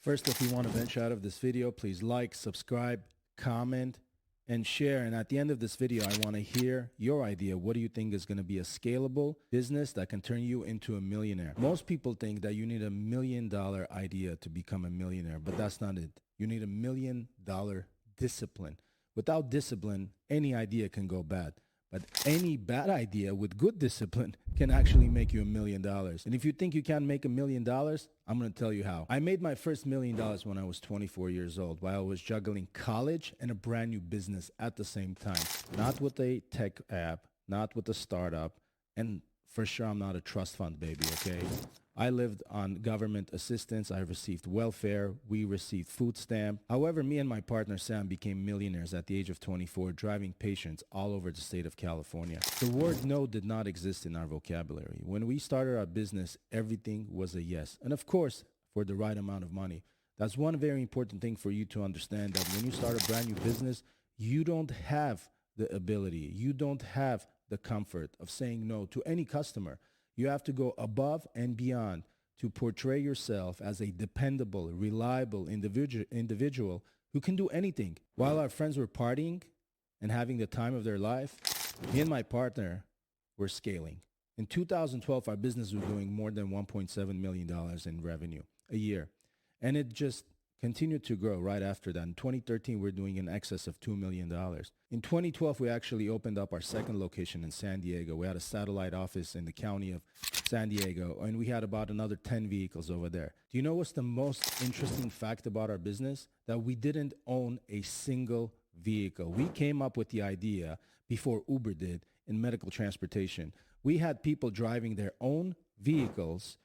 First, if you want to venture out of this video, please like, subscribe, comment, and share. And at the end of this video, I want to hear your idea. What do you think is going to be a scalable business that can turn you into a millionaire? Most people think that you need $1 million idea to become a millionaire, but that's not it. You need $1 million discipline. Without discipline, any idea can go bad. But any bad idea with good discipline can actually make you $1 million. And if you think you can't make $1 million, I'm going to tell you how. I made my first $1 million when I was 24 years old, while I was juggling college and a brand new business at the same time. Not with a tech app, not with a startup, and for sure I'm not a trust fund baby, okay? I lived on government assistance. I received welfare. We received food stamp. However, me and my partner Sam became millionaires at the age of 24, driving patients all over the state of California. The word no did not exist in our vocabulary. When we started our business, everything was a yes. And of course, for the right amount of money. That's one very important thing for you to understand, that when you start a brand new business, you don't have the ability, you don't have the comfort of saying no to any customer. You have to go above and beyond to portray yourself as a dependable, reliable individual who can do anything. While our friends were partying and having the time of their life, me and my partner were scaling. In 2012, our business was doing more than $1.7 million in revenue a year. And it just continued to grow right after that. In 2013, we're doing in excess of $2 million. In 2012, we actually opened up our second location in San Diego. We had a satellite office in the county of San Diego, and we had about another 10 vehicles over there. Do you know what's the most interesting fact about our business? That we didn't own a single vehicle. We came up with the idea before Uber did in medical transportation. We had people driving their own vehicles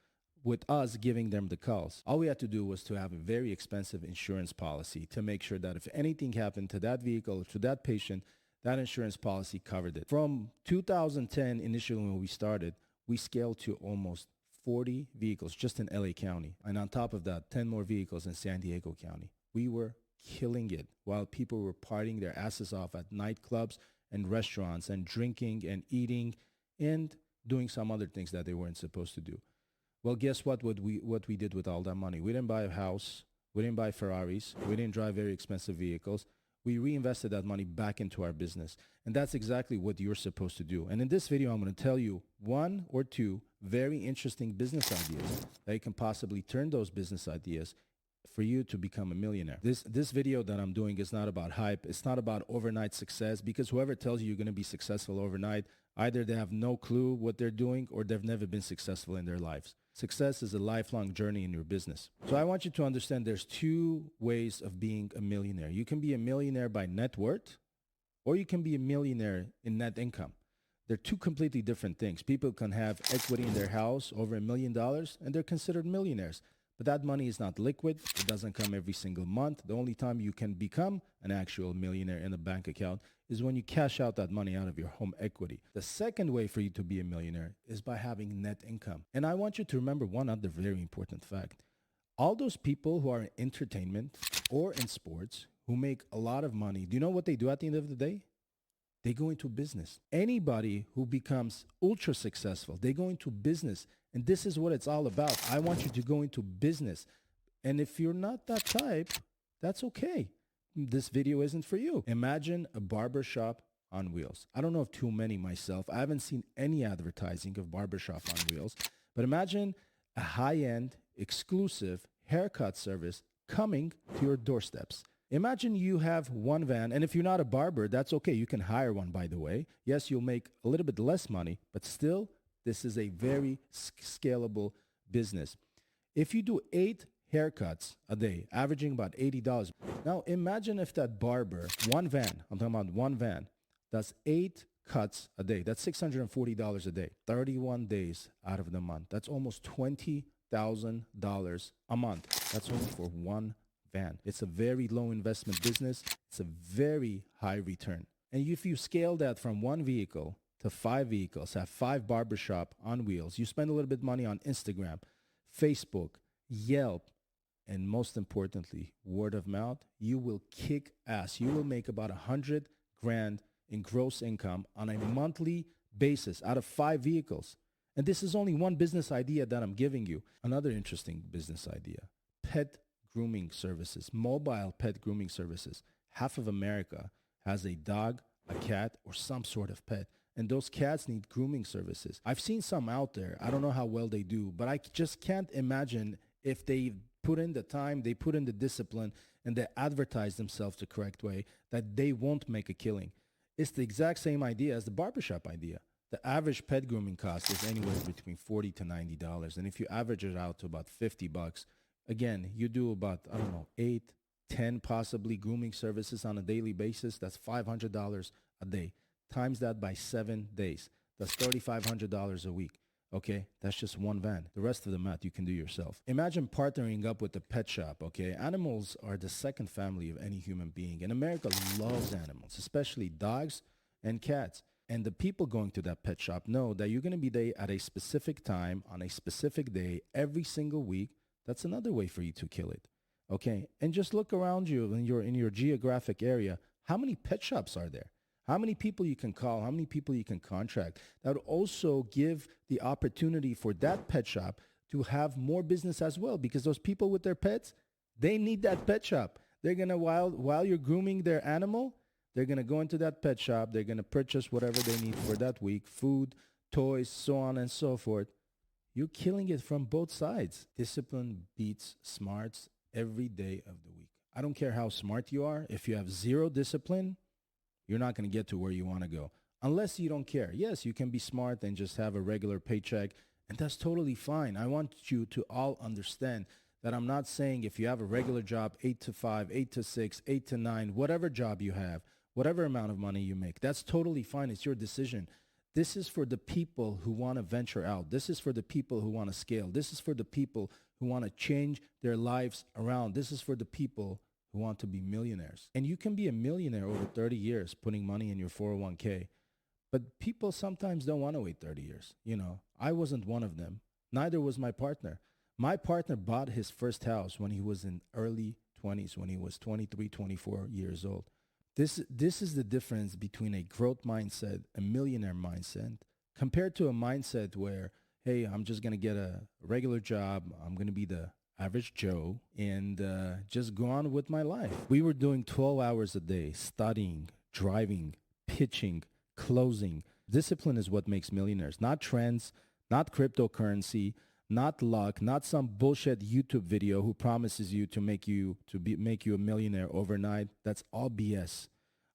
with us giving them the calls. All we had to do was to have a very expensive insurance policy to make sure that if anything happened to that vehicle or to that patient, that insurance policy covered it. From 2010, initially when we started, we scaled to almost 40 vehicles just in LA County. And on top of that, 10 more vehicles in San Diego County. We were killing it while people were partying their asses off at nightclubs and restaurants and drinking and eating and doing some other things that they weren't supposed to do. Well, guess what we did with all that money? We didn't buy a house. We didn't buy Ferraris. We didn't drive very expensive vehicles. We reinvested that money back into our business. And that's exactly what you're supposed to do. And in this video, I'm going to tell you one or two very interesting business ideas that you can possibly turn those business ideas for you to become a millionaire. This video that I'm doing is not about hype. It's not about overnight success, because whoever tells you you're going to be successful overnight, either they have no clue what they're doing or they've never been successful in their lives. Success is a lifelong journey in your business. So I want you to understand there's two ways of being a millionaire. You can be a millionaire by net worth, or you can be a millionaire in net income. They're two completely different things. People can have equity in their house over $1 million and they're considered millionaires. But that money is not liquid. It doesn't come every single month. The only time you can become an actual millionaire in a bank account is when you cash out that money out of your home equity. The second way for you to be a millionaire is by having net income. And I want you to remember one other very important fact. All those people who are in entertainment or in sports who make a lot of money, do you know what they do at the end of the day? They go into business. Anybody who becomes ultra successful, they go into business. And this is what it's all about. I want you to go into business. And if you're not that type, that's okay. This video isn't for you. Imagine a barbershop on wheels. I don't know of too many myself. I haven't seen any advertising of barbershop on wheels. But imagine a high-end, exclusive haircut service coming to your doorsteps. Imagine you have one van, and if you're not a barber, that's okay. You can hire one, by the way. Yes, you'll make a little bit less money, but still, this is a very scalable business. If you do 8 haircuts a day, averaging about $80. Now, imagine if that barber, one van, I'm talking about one van, does 8 cuts a day. That's $640 a day, 31 days out of the month. That's almost $20,000 a month. That's only for one van. It's a very low investment business. It's a very high return. And if you scale that from one vehicle to 5 vehicles, have 5 barbershop on wheels, you spend a little bit of money on Instagram, Facebook, Yelp, and most importantly, word of mouth, you will kick ass. You will make about $100,000 in gross income on a monthly basis out of 5 vehicles. And this is only one business idea that I'm giving you. Another interesting business idea, pet grooming services, mobile pet grooming services. Half of America has a dog, a cat, or some sort of pet. And those cats need grooming services. I've seen some out there. I don't know how well they do, but I just can't imagine if they put in the time, they put in the discipline, and they advertise themselves the correct way, that they won't make a killing. It's the exact same idea as the barbershop idea. The average pet grooming cost is anywhere between $40 to $90. And if you average it out to about $50, again, you do about, I don't know, 8, 10 possibly grooming services on a daily basis. That's $500 a day. Times that by 7 days. That's $3,500 a week. Okay, that's just one van. The rest of the math you can do yourself. Imagine partnering up with a pet shop, okay? Animals are the second family of any human being. And America loves animals, especially dogs and cats. And the people going to that pet shop know that you're going to be there at a specific time, on a specific day, every single week. That's another way for you to kill it, okay? And just look around you in your geographic area. How many pet shops are there? How many people you can call, how many people you can contract. That would also give the opportunity for that pet shop to have more business as well, because those people with their pets, they need that pet shop. They're going to, while you're grooming their animal, they're going to go into that pet shop. They're going to purchase whatever they need for that week, food, toys, so on and so forth. You're killing it from both sides. Discipline beats smarts every day of the week. I don't care how smart you are. If you have zero discipline, you're not going to get to where you want to go unless you don't care. Yes, you can be smart and just have a regular paycheck, and that's totally fine. I want you to all understand that I'm not saying if you have a regular job, 8 to 5, 8 to 6, 8 to 9, whatever job you have, whatever amount of money you make, that's totally fine. It's your decision. This is for the people who want to venture out. This is for the people who want to scale. This is for the people who want to change their lives around. This is for the people who want to be millionaires. And you can be a millionaire over 30 years putting money in your 401k. But people sometimes don't want to wait 30 years. You know, I wasn't one of them. Neither was my partner. My partner bought his first house when he was in early 20s, when he was 23, 24 years old. This is the difference between a growth mindset, a millionaire mindset, compared to a mindset where, hey, I'm just going to get a regular job. I'm going to be the average Joe and just go on with my life. We were doing 12 hours a day, studying, driving, pitching, closing. Discipline is what makes millionaires, not trends, not cryptocurrency, not luck, not some bullshit YouTube video who promises you to make you a millionaire overnight. That's all BS.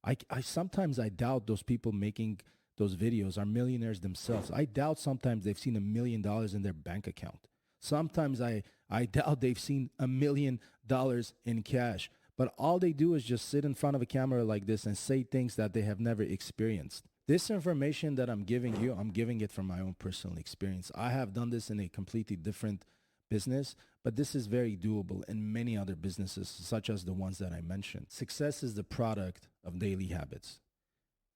I sometimes I doubt those people making those videos are millionaires themselves. I doubt sometimes they've seen $1 million in their bank account. Sometimes I doubt they've seen $1 million in cash. But all they do is just sit in front of a camera like this and say things that they have never experienced. This information that I'm giving you, I'm giving it from my own personal experience. I have done this in a completely different business, but this is very doable in many other businesses, such as the ones that I mentioned. Success is the product of daily habits.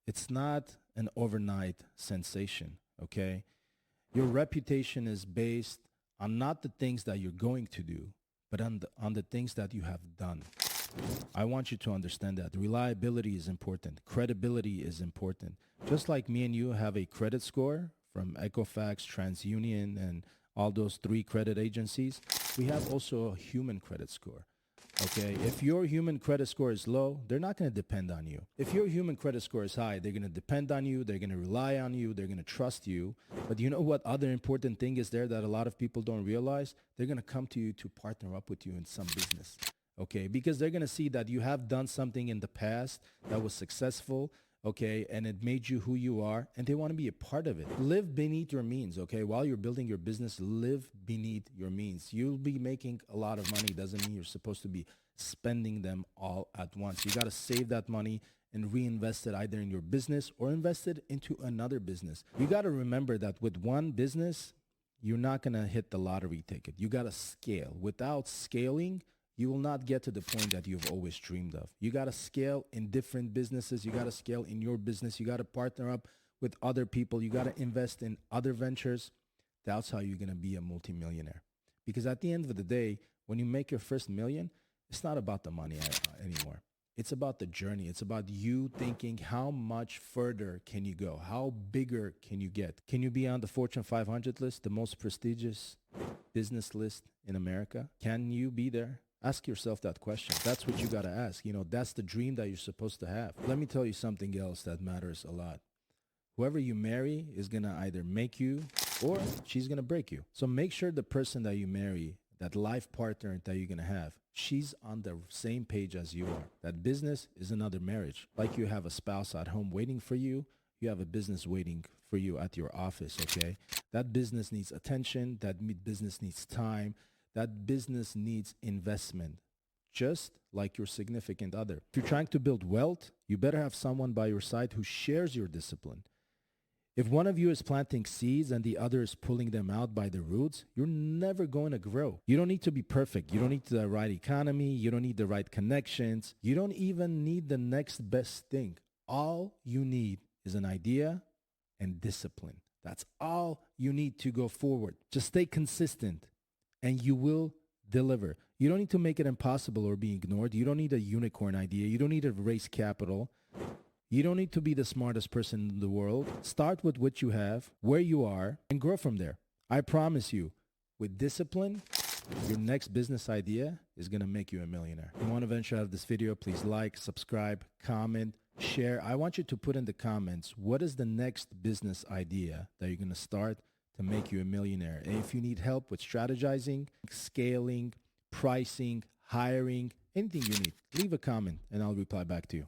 It's not an overnight sensation, okay? Your reputation is based on not the things that you're going to do, but on the things that you have done. I want you to understand that reliability is important. Credibility is important. Just like me and you have a credit score from Equifax, TransUnion, and all those 3 credit agencies, we have also a human credit score. Okay, if your human credit score is low, they're not going to depend on you. If your human credit score is high, they're going to depend on you, they're going to rely on you, they're going to trust you. But you know what other important thing is there that a lot of people don't realize? They're going to come to you to partner up with you in some business. Okay, because they're going to see that you have done something in the past that was successful, okay, and it made you who you are, and they want to be a part of it. Live beneath your means, okay? While you're building your business, live beneath your means. You'll be making a lot of money. Doesn't mean you're supposed to be spending them all at once. You got to save that money and reinvest it either in your business or invest it into another business. You got to remember that with one business, you're not going to hit the lottery ticket. You got to scale. Without scaling, you will not get to the point that you've always dreamed of. You got to scale in different businesses. You got to scale in your business. You got to partner up with other people. You got to invest in other ventures. That's how you're going to be a multimillionaire. Because at the end of the day, when you make your first million, it's not about the money anymore. It's about the journey. It's about you thinking, how much further can you go? How bigger can you get? Can you be on the Fortune 500 list, the most prestigious business list in America? Can you be there? Ask yourself that question. That's what you got to ask. That's the dream that you're supposed to have. Let me tell you something else that matters a lot. Whoever you marry is going to either make you or she's going to break you. So make sure the person that you marry, that life partner that you're going to have, she's on the same page as you are. That business is another marriage. Like you have a spouse at home waiting for you, you have a business waiting for you at your office, okay? That business needs attention. That business needs time. That business needs investment, just like your significant other. If you're trying to build wealth, you better have someone by your side who shares your discipline. If one of you is planting seeds and the other is pulling them out by the roots, you're never going to grow. You don't need to be perfect. You don't need the right economy. You don't need the right connections. You don't even need the next best thing. All you need is an idea and discipline. That's all you need to go forward. Just stay consistent and you will deliver. You don't need to make it impossible or be ignored. You don't need a unicorn idea. You don't need to raise capital. You don't need to be the smartest person in the world. Start with what you have, where you are, and grow from there. I promise you, with discipline, your next business idea is going to make you a millionaire. If you want to venture out of this video, please like, subscribe, comment, share. I want you to put in the comments, what is the next business idea that you're going to start to make you a millionaire? And if you need help with strategizing, scaling, pricing, hiring, anything you need, leave a comment and I'll reply back to you.